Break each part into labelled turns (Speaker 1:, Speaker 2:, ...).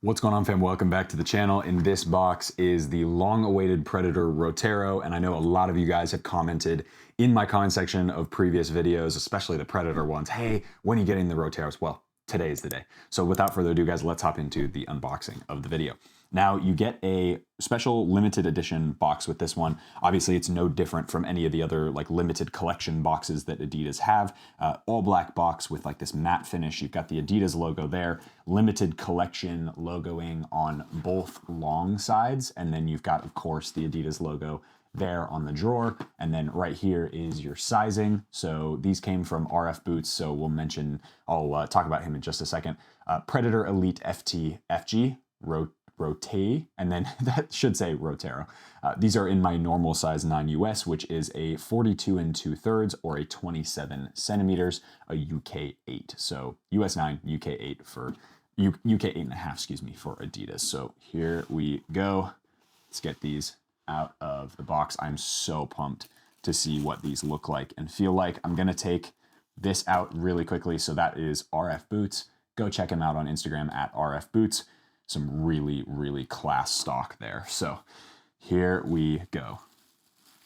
Speaker 1: What's going on, fam? Welcome back to the channel. In this box is the long-awaited Predator Roteiro, and I know a lot of you guys have commented in my comment section of previous videos, especially the Predator ones, hey, when are you getting the Roteiros? Well, today is the day. So without further ado, guys, let's hop into the unboxing of the video. Now, you get a special limited edition box with this one. Obviously, it's no different from any of the other like limited collection boxes that Adidas have. All black box with like this matte finish. You've got the Adidas logo there, limited collection logoing on both long sides, and then you've got, of course, the Adidas logo there on the drawer, and then right here is your sizing. So these came from RF Boots, so I'll talk about him in just a second. Predator Elite FT FG, Roteiro, and then that should say Roteiro. These are in my normal size 9 US, which is a 42 2/3 or a 27 centimeters, a UK 8. So US 9, UK 8 for UK 8.5, excuse me, for Adidas. So here we go. Let's get these out of the box. I'm so pumped to see what these look like and feel like. I'm gonna take this out really quickly. So that is RF Boots. Go check him out on Instagram at RF Boots. Some really, really class stock there. So here we go.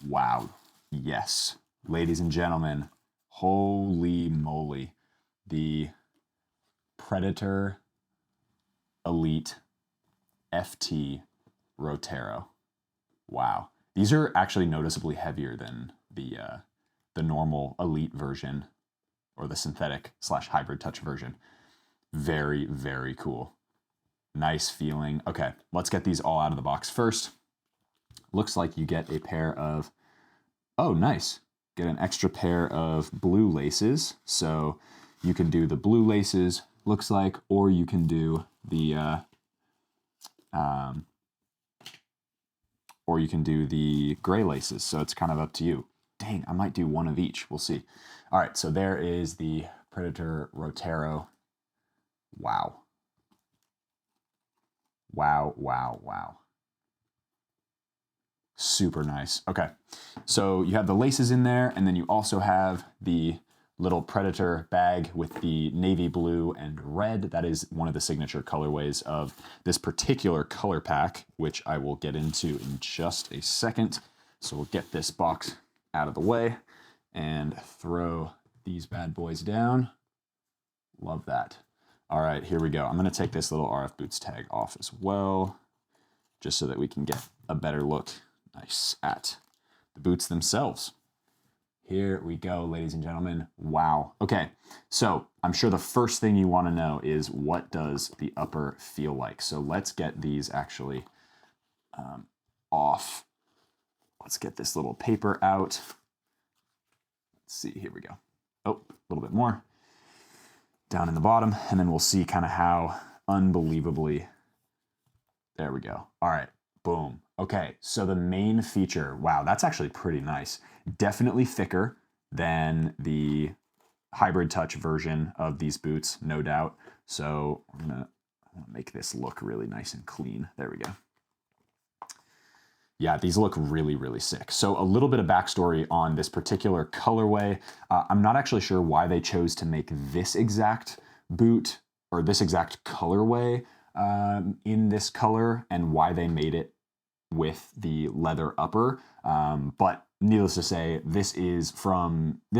Speaker 1: Wow. Yes. Ladies and gentlemen, holy moly. The Predator Elite FT Roteiro. Wow. These are actually noticeably heavier than the normal Elite version or the synthetic / hybrid touch version. Very, very cool. Nice feeling. Okay, let's get these all out of the box first. Looks like you get a pair of, oh, nice. Get an extra pair of blue laces. So you can do the blue laces, looks like, or you can do the, gray laces. So it's kind of up to you. Dang, I might do one of each. We'll see. All right, so there is the Predator Roteiro. Wow. Wow, wow, wow. Super nice. Okay, so you have the laces in there, and then you also have the little Predator bag with the navy blue and red. That is one of the signature colorways of this particular color pack, which I will get into in just a second. So we'll get this box out of the way and throw these bad boys down. Love that. All right, here we go. I'm gonna take this little RF Boots tag off as well, just so that we can get a better look, nice, at the boots themselves. Here we go, ladies and gentlemen. Wow. Okay, so I'm sure the first thing you wanna know is what does the upper feel like? So let's get these actually off. Let's get this little paper out. Let's see, here we go. Oh, a little bit more. Down in the bottom, and then we'll see kind of how unbelievably, there we go. All right, boom. Okay, so the main feature, wow, that's actually pretty nice. Definitely thicker than the hybrid touch version of these boots, no doubt. So I'm gonna make this look really nice and clean. There we go. Yeah, these look really, really sick. So a little bit of backstory on this particular colorway. I'm not actually sure why they chose to make this exact boot or this exact colorway in this color and why they made it with the leather upper. But needless to say, this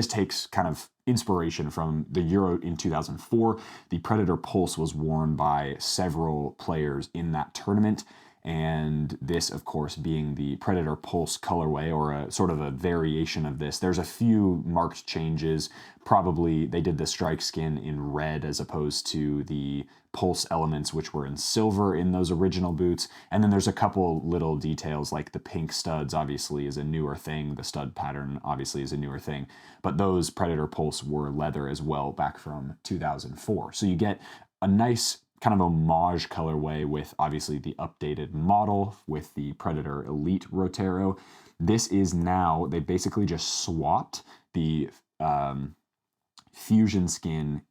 Speaker 1: takes kind of inspiration from the Euro in 2004. The Predator Pulse was worn by several players in that tournament. And this, of course, being the Predator Pulse colorway, or a sort of a variation of this. There's a few marked changes. Probably they did the strike skin in red as opposed to the Pulse elements, which were in silver in those original boots. And then there's a couple little details, like the pink studs obviously is a newer thing. The stud pattern obviously is a newer thing. But those Predator Pulse were leather as well back from 2004. So you get a nice kind of homage colorway with obviously the updated model with the Predator Elite Roteiro. This is now, they basically just swapped the fusion skin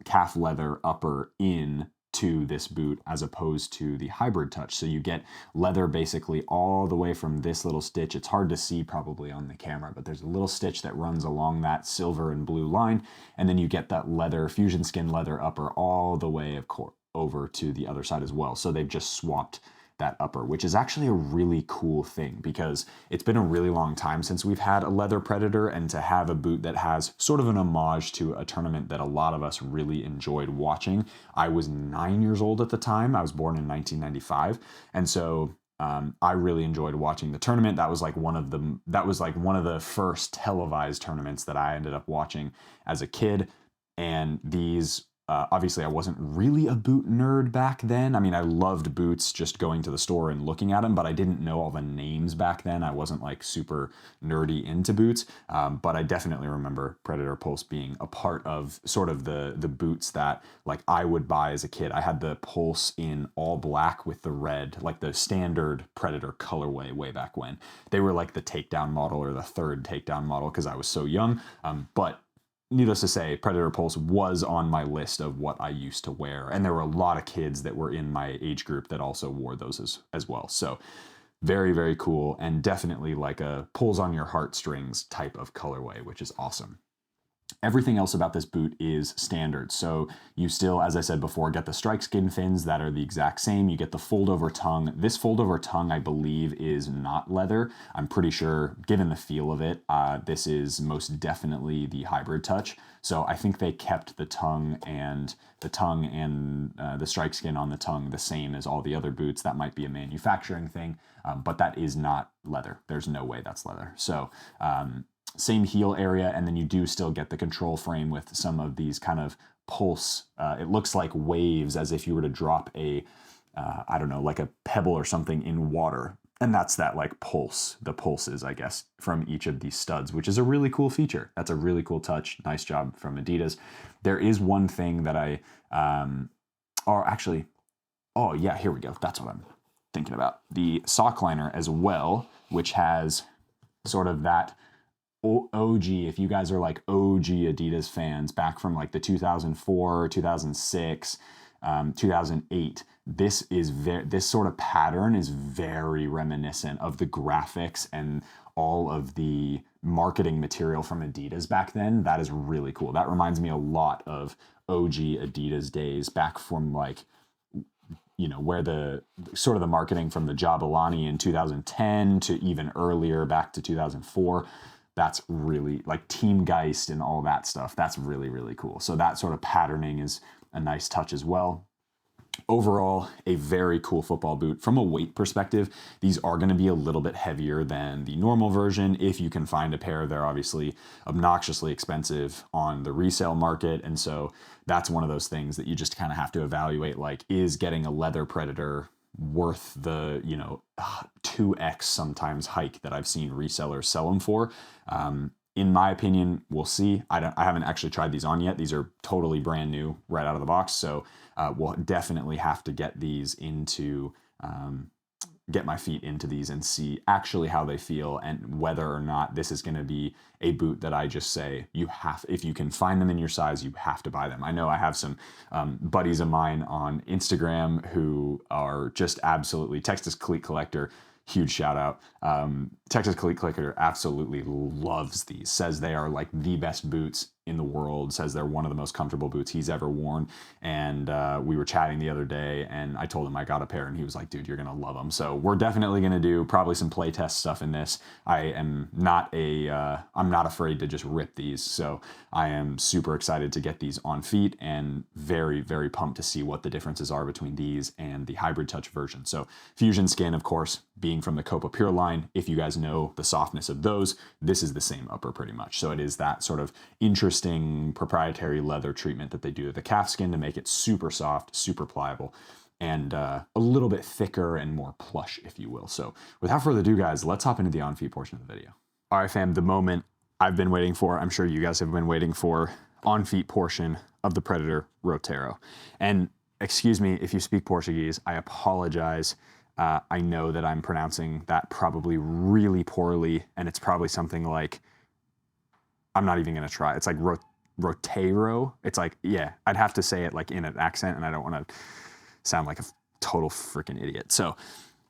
Speaker 1: calf leather upper in to this boot as opposed to the hybrid touch. So you get leather basically all the way from this little stitch. It's hard to see probably on the camera, but there's a little stitch that runs along that silver and blue line. And then you get that leather, fusion skin leather upper all the way, of course, over to the other side as well. So they've just swapped that upper, which is actually a really cool thing because it's been a really long time since we've had a leather Predator, and to have a boot that has sort of an homage to a tournament that a lot of us really enjoyed watching. I was 9 years old at the time. I was born in 1995. And so I really enjoyed watching the tournament. That was like one of the first televised tournaments that I ended up watching as a kid. And these, obviously I wasn't really a boot nerd back then. I mean, I loved boots, just going to the store and looking at them, but I didn't know all the names back then. I wasn't like super nerdy into boots, but I definitely remember Predator Pulse being a part of sort of the boots that like I would buy as a kid. I had the Pulse in all black with the red, like the standard Predator colorway way back when. They were like the takedown model or the third takedown model because I was so young, but needless to say, Predator Pulse was on my list of what I used to wear. And there were a lot of kids that were in my age group that also wore those as well. So very, very cool, and definitely like a pulls on your heartstrings type of colorway, which is awesome. Everything else about this boot is standard. So you still, as I said before, get the strike skin fins that are the exact same. You get the fold over tongue. This fold over tongue, I believe, is not leather. I'm pretty sure, given the feel of it, this is most definitely the hybrid touch. So I think they kept the tongue and the strike skin on the tongue the same as all the other boots. That might be a manufacturing thing, but that is not leather. There's no way that's leather. So same heel area, and then you do still get the control frame with some of these kind of pulse. It looks like waves, as if you were to drop a, I don't know, like a pebble or something in water. And that's that like pulse, the pulses, I guess, from each of these studs, which is a really cool feature. That's a really cool touch. Nice job from Adidas. There is one thing that oh yeah, here we go. That's what I'm thinking about. The sock liner as well, which has sort of that OG, if you guys are like OG Adidas fans back from like the 2004, 2006, 2008, this sort of pattern is very reminiscent of the graphics and all of the marketing material from Adidas back then. That is really cool. That reminds me a lot of OG Adidas days back from like, you know, where the sort of the marketing from the Jabulani in 2010 to even earlier back to 2004. That's really like Team Geist and all that stuff. That's really, really cool. So that sort of patterning is a nice touch as well. Overall, a very cool football boot. From a weight perspective, these are going to be a little bit heavier than the normal version. If you can find a pair, they're obviously obnoxiously expensive on the resale market. And so that's one of those things that you just kind of have to evaluate, like, is getting a leather Predator worth the, 2x sometimes hike that I've seen resellers sell them for? In my opinion, we'll see. I haven't actually tried these on yet. These are totally brand new right out of the box. So we'll definitely have to get these into, get my feet into these and see actually how they feel and whether or not this is going to be a boot that I just say, if you can find them in your size, you have to buy them. I know I have some buddies of mine on Instagram who are just absolutely Texas Cleat Collector. Huge shout out. Texas Cleat Collector absolutely loves these, says they are like the best boots in the world, says they're one of the most comfortable boots he's ever worn. And we were chatting the other day and I told him I got a pair and he was like, dude, you're going to love them. So we're definitely going to do probably some playtest stuff in this. I'm not afraid to just rip these. So I am super excited to get these on feet and very, very pumped to see what the differences are between these and the hybrid touch version. So Fusion Skin, of course, being from the Copa Pure line, if you guys know the softness of those, this is the same upper pretty much. So it is that sort of interesting proprietary leather treatment that they do to the calf skin to make it super soft, super pliable, and a little bit thicker and more plush, if you will. So without further ado, guys, let's hop into the on-feet portion of the video. All right, fam, the moment I've been waiting for, I'm sure you guys have been waiting for, on-feet portion of the Predator Roteiro. And excuse me if you speak Portuguese, I apologize. I know that I'm pronouncing that probably really poorly, and it's probably something like, I'm not even going to try. It's like Roteiro. It's like, yeah, I'd have to say it like in an accent, and I don't want to sound like a total freaking idiot. So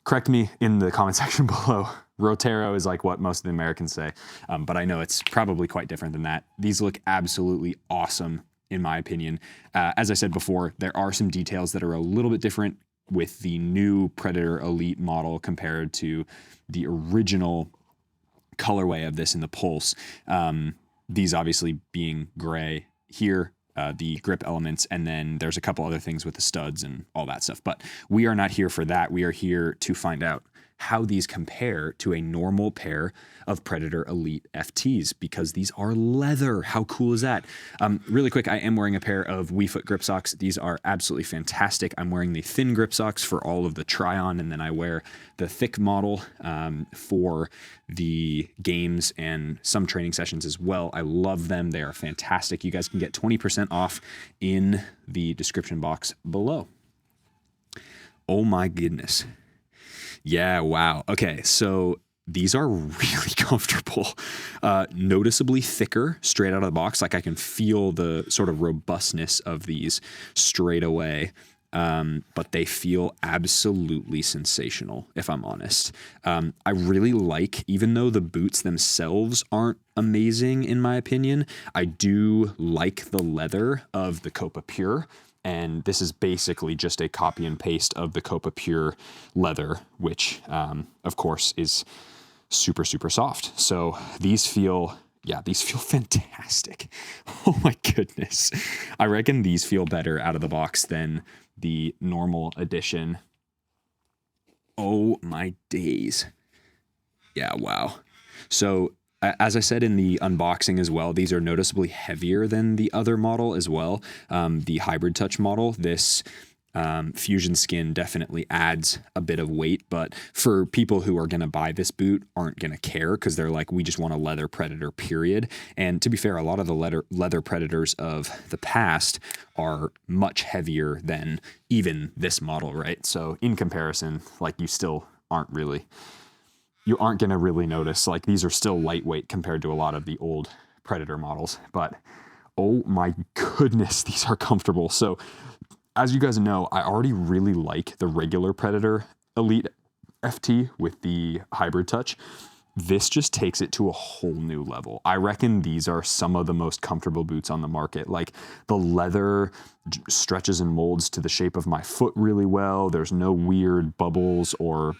Speaker 1: correct me in the comment section below. Roteiro is like what most of the Americans say, but I know it's probably quite different than that. These look absolutely awesome in my opinion. As I said before, there are some details that are a little bit different with the new Predator Elite model compared to the original colorway of this in the Pulse. These obviously being gray here, the grip elements, and then there's a couple other things with the studs and all that stuff. But we are not here for that. We are here to find out how these compare to a normal pair of Predator Elite FTs, because these are leather. How cool is that? Really quick, I am wearing a pair of WeFoot grip socks. These are absolutely fantastic. I'm wearing the thin grip socks for all of the try-on, and then I wear the thick model for the games and some training sessions as well. I love them. They are fantastic. You guys can get 20% off in the description box below. Oh my goodness. Yeah, wow. Okay, so these are really comfortable, noticeably thicker straight out of the box. Like I can feel the sort of robustness of these straight away, but they feel absolutely sensational, if I'm honest. I really like, even though the boots themselves aren't amazing in my opinion, I do like the leather of the Copa Pure. And this is basically just a copy and paste of the Copa Pure leather, which, of course, is super, super soft. So these feel fantastic. Oh my goodness. I reckon these feel better out of the box than the normal edition. Oh my days. Yeah, wow. So as I said in the unboxing as well, these are noticeably heavier than the other model as well. The Hybrid Touch model, this Fusion Skin definitely adds a bit of weight, but for people who are going to buy this boot aren't going to care because they're like, we just want a leather Predator, period. And to be fair, a lot of the leather Predators of the past are much heavier than even this model, right? So in comparison, like you aren't going to really notice. Like these are still lightweight compared to a lot of the old Predator models, but oh my goodness, these are comfortable. So as you guys know, I already really like the regular Predator Elite FT with the Hybrid Touch. This just takes it to a whole new level. I reckon these are some of the most comfortable boots on the market. Like the leather stretches and molds to the shape of my foot really well. There's no weird bubbles or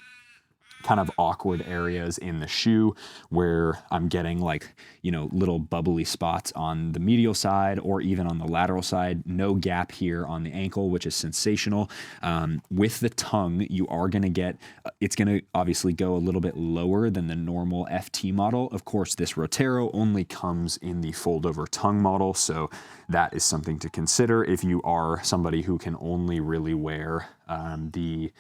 Speaker 1: kind of awkward areas in the shoe where I'm getting like, little bubbly spots on the medial side or even on the lateral side. No gap here on the ankle, which is sensational. With the tongue, you are going to get, it's going to obviously go a little bit lower than the normal FT model. Of course, this Roteiro only comes in the fold over tongue model. So that is something to consider if you are somebody who can only really wear the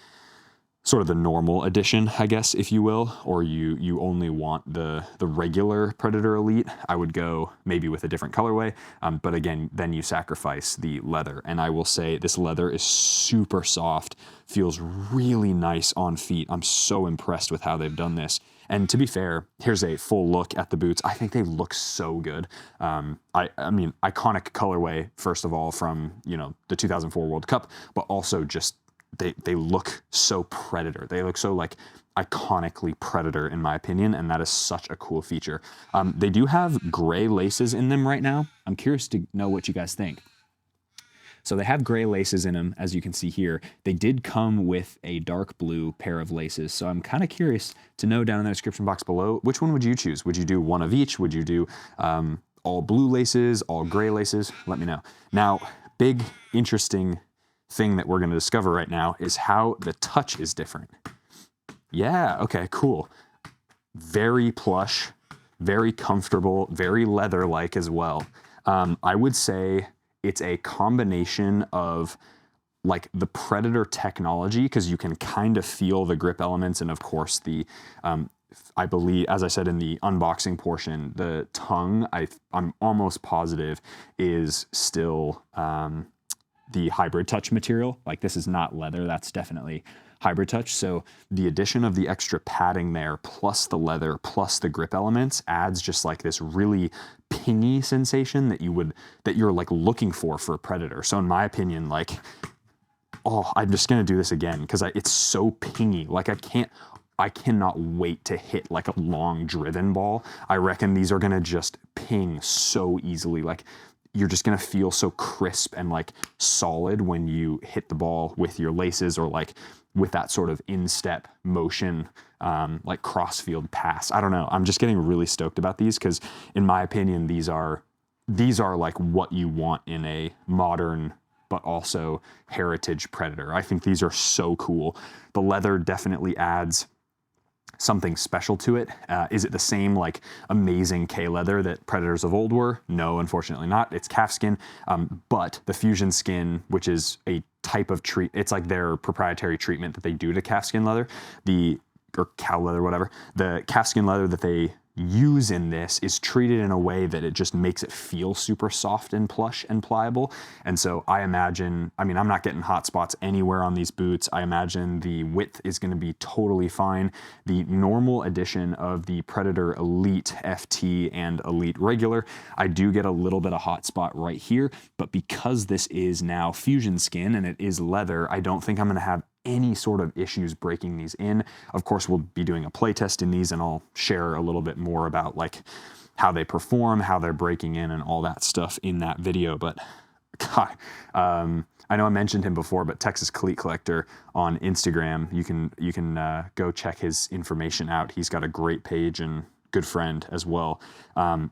Speaker 1: sort of the normal edition, I guess, if you will, or you only want the regular Predator Elite. I would go maybe with a different colorway, but again, then you sacrifice the leather. And I will say this leather is super soft, feels really nice on feet. I'm so impressed with how they've done this. And to be fair, here's a full look at the boots. I think they look so good. I mean, iconic colorway, first of all, from the 2004 World Cup, but also just they look so Predator. They look so like iconically Predator in my opinion, and that is such a cool feature. They do have gray laces in them right now. I'm curious to know what you guys think. So they have gray laces in them, as you can see here. They did come with a dark blue pair of laces, so I'm kind of curious to know down in the description box below, which one would you choose? Would you do one of each? Would you do all blue laces, all gray laces? Let me know. Now, big, interesting thing that we're going to discover right now is how the touch is different. Yeah, okay, cool. Very plush, very comfortable, very leather-like as well. I would say it's a combination of like the Predator technology, because you can kind of feel the grip elements, and of course the I believe, as I said in the unboxing portion, the tongue, I'm almost positive, is still the Hybrid Touch material. Like this is not leather, that's definitely Hybrid Touch. So the addition of the extra padding there, plus the leather, plus the grip elements, adds just like this really pingy sensation that you're like looking for a Predator. So in my opinion, like, oh, I'm just gonna do this again because it's so pingy. Like I cannot wait to hit like a long driven ball. I reckon these are gonna just ping so easily. Like you're just gonna feel so crisp and like solid when you hit the ball with your laces or like with that sort of instep motion, like crossfield pass. I don't know. I'm just getting really stoked about these because in my opinion, these are like what you want in a modern but also heritage Predator. I think these are so cool. The leather definitely adds something special to it. Is it the same like amazing K leather that Predators of old were? No, unfortunately not. It's calf skin, but the fusion skin, which is a type of it's like their proprietary treatment that they do to calf skin leather, or cow leather, whatever. The calf skin leather that they use in this is treated in a way that it just makes it feel super soft and plush and pliable. And so I imagine, I mean, I'm not getting hot spots anywhere on these boots. I imagine the width is going to be totally fine. The normal edition of the Predator Elite FT and Elite Regular, I do get a little bit of hot spot right here, but because this is now fusion skin and it is leather, I don't think I'm going to have any sort of issues breaking these in. Of course, we'll be doing a play test in these and I'll share a little bit more about like how they perform, how they're breaking in and all that stuff in that video. But God, I know I mentioned him before, but Texas Cleat Collector on Instagram, you can go check his information out. He's got a great page and good friend as well.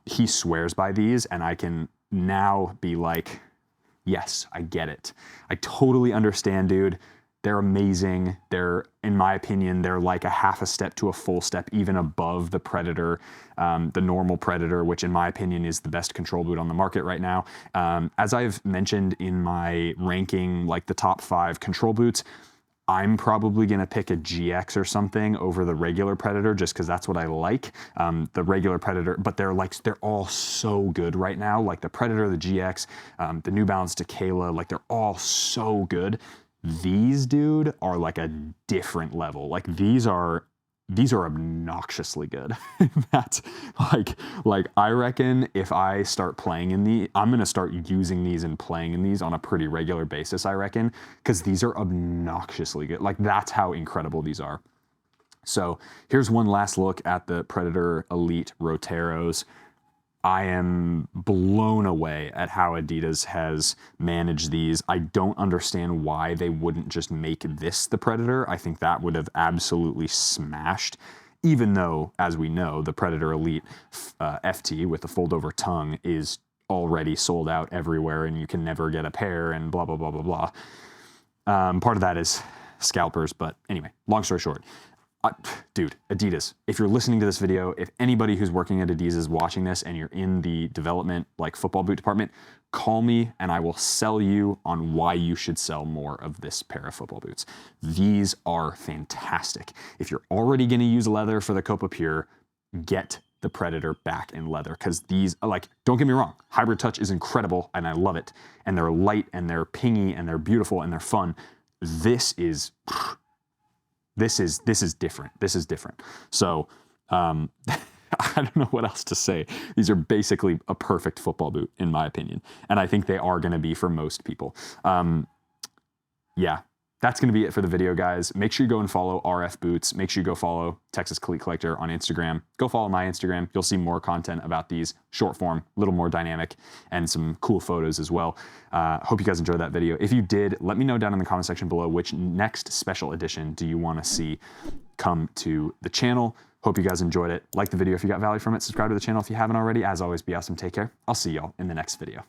Speaker 1: He swears by these and I can now be like, yes, I get it. I totally understand, dude. They're amazing. They're, in my opinion, they're like a half a step to a full step, even above the Predator, the normal Predator, which in my opinion is the best control boot on the market right now. As I've mentioned in my ranking, like the top 5 control boots, I'm probably gonna pick a GX or something over the regular Predator just because that's what I like. The regular Predator, but they're all so good right now. Like the Predator, the GX, the New Balance Tequila, like they're all so good. These, dude, are like a different level. Like these are obnoxiously good. That's like I reckon if I start playing in I'm gonna start using these and playing in these on a pretty regular basis, I reckon, because these are obnoxiously good. Like that's how incredible these are. So here's one last look at the Predator Elite Roteros. I am blown away at how Adidas has managed these. I don't understand why they wouldn't just make this the Predator. I think that would have absolutely smashed, even though, as we know, the Predator Elite FT with the fold-over tongue is already sold out everywhere and you can never get a pair and blah, blah, blah, blah, blah. Part of that is scalpers, but anyway, long story short. Dude, Adidas, if you're listening to this video, if anybody who's working at Adidas is watching this and you're in the development, like football boot department, call me and I will sell you on why you should sell more of this pair of football boots. These are fantastic. If you're already gonna use leather for the Copa Pure, get the Predator back in leather because these, like, don't get me wrong, Hybrid Touch is incredible and I love it. And they're light and they're pingy and they're beautiful and they're fun. This is different. This is different. So I don't know what else to say. These are basically a perfect football boot, in my opinion. And I think they are going to be for most people. Yeah, that's going to be it for the video, guys. Make sure you go and follow RF Boots. Make sure you go follow Texas Cleat Collector on Instagram. Go follow my Instagram. You'll see more content about these, short form, a little more dynamic, and some cool photos as well. Hope you guys enjoyed that video. If you did, let me know down in the comment section below which next special edition do you want to see come to the channel. Hope you guys enjoyed it. Like the video if you got value from it. Subscribe to the channel if you haven't already. As always, be awesome. Take care. I'll see y'all in the next video.